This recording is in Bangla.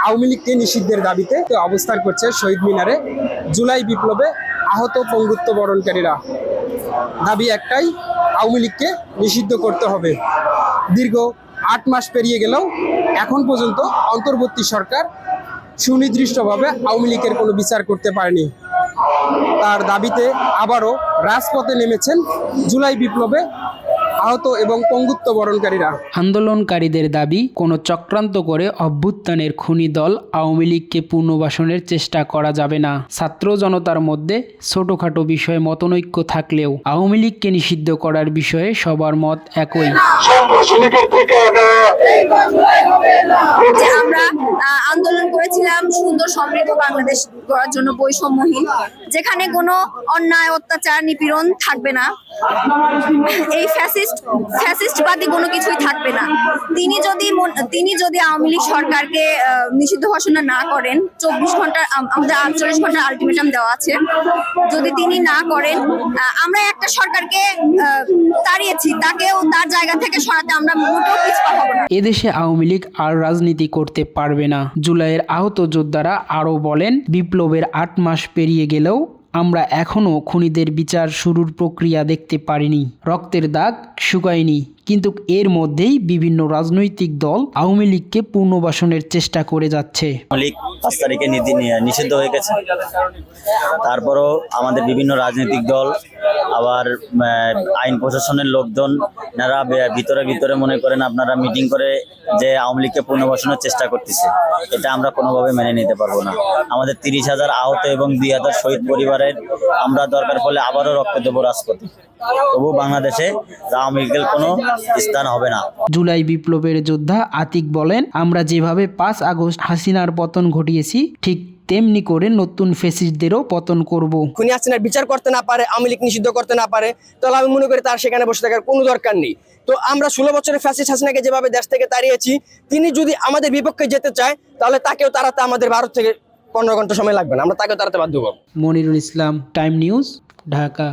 আওয়ামী লীগকে নিষিদ্ধের দাবিতে অবস্থান করছে শহীদ মিনারে জুলাই বিপ্লবে আহত পঙ্গুত্ব বরণকারীরা। দাবি একটাই, আওয়ামী লীগকে নিষিদ্ধ করতে হবে। দীর্ঘ ৮ মাস পেরিয়ে গেলেও এখন পর্যন্ত অন্তর্বর্তী সরকার সুনির্দিষ্টভাবে আওয়ামী লীগের কোনো বিচার করতে পারেনি। তার দাবিতে আবারও রাজপথে নেমেছেন জুলাই বিপ্লবে আহত এবং পঙ্গুত্ব বরণকারীরা। আন্দোলনকারীদের দাবি, কোনো চক্রান্ত করে অভ্যুত্থানের খুনি দল আওয়ামী লীগকে পুনর্বাসনের চেষ্টা করা যাবে না। ছাত্র জনতার মধ্যে ছোটখাটো বিষয়ে মতনৈক্য থাকলেও আওয়ামী লীগকে নিষিদ্ধ করার বিষয়ে সবার মত একই। যে আমরা আন্দোলন করেছিলাম সুন্দর সমৃদ্ধ বাংলাদেশ গড়ার জন্য, বৈষম্যহীন, যেখানে কোনো অন্যায় অত্যাচার নিপীড়ন থাকবে না, এই ফ্যাসিস্টবাদী কোনো কিছুই থাকবে না। তিনি যদি আওয়ামী লীগ সরকারকে নিষিদ্ধ ঘোষণা না করেন, 24 ঘন্টা, আমাদের 48 ঘন্টা আলটিমেটাম দেওয়া আছে, যদি তিনি না করেন, আমরা একটা সরকারকে তাড়িয়েছি, তাকেও তার জায়গা থেকে সরাতে আমরা মোটেও পিছপা হব না। এদেশে আওয়ামী লীগ আর রাজনীতি করতে পারবে না। জুলাইয়ের আহত যোদ্ধারা আরও বলেন, বিপ্লবের ৮ মাস পেরিয়ে গেলেও আমরা এখনও খুনিদের বিচার শুরুর প্রক্রিয়া দেখতে পারিনি। রক্তের দাগ শুকায়নি, কিন্তু এর মধ্যেই বিভিন্ন রাজনৈতিক দল আওয়ামী লীগকে পুনর্বাসনের চেষ্টা করে যাচ্ছে। লীগ ৫ তারিখে নিষিদ্ধ হয়ে গেছে, তারপরও আমাদের বিভিন্ন রাজনৈতিক দল আবার আইন প্রশাসনের লোকজন ভিতরে ভিতরে মনে করেন আপনারা মিটিং করে যে আওয়ামী লীগকে পুনর্বাসনের চেষ্টা করতেছে। এটা আমরা কোনোভাবে মেনে নিতে পারবো না। আমাদের ৩০,০০০ আহত এবং ২,০০০ শহীদ পরিবারের আমরা দরকার পড়লে আবারও রক্ত দেবো রাজপথে, তবু বাংলাদেশে আওয়ামী লীগের কোনো স্থান হবে না। জুলাই বিপ্লবের যোদ্ধা আতিক বলেন, আমরা যেভাবে ৫ আগস্ট হাসিনার পতন ঘটিয়েছি, ঠিক তেমনি করে নতুন ফ্যাসিস্টদেরও পতন করব। খুনি হাসিনার বিচার করতে না পারে, আওয়ামী লীগ নিষিদ্ধ করতে না পারে, তাহলে আমি মনে করি তার সেখানে বসে থাকার কোনো দরকার নেই। তো আমরা 16 বছরের ফ্যাসিস্ট হাসিনাকে যেভাবে দেশ থেকে তাড়িয়েছি, তিনি যদি আমাদের বিপক্ষে যেতে চায়, তাহলে তাকেও তাড়াতে আমাদের ভারত থেকে 15 ঘন্টা সময় লাগবে না, আমরা তাকেও তাড়াতে বাধ্য হব। মনিরুল ইসলাম, টাইম নিউজ, ঢাকা।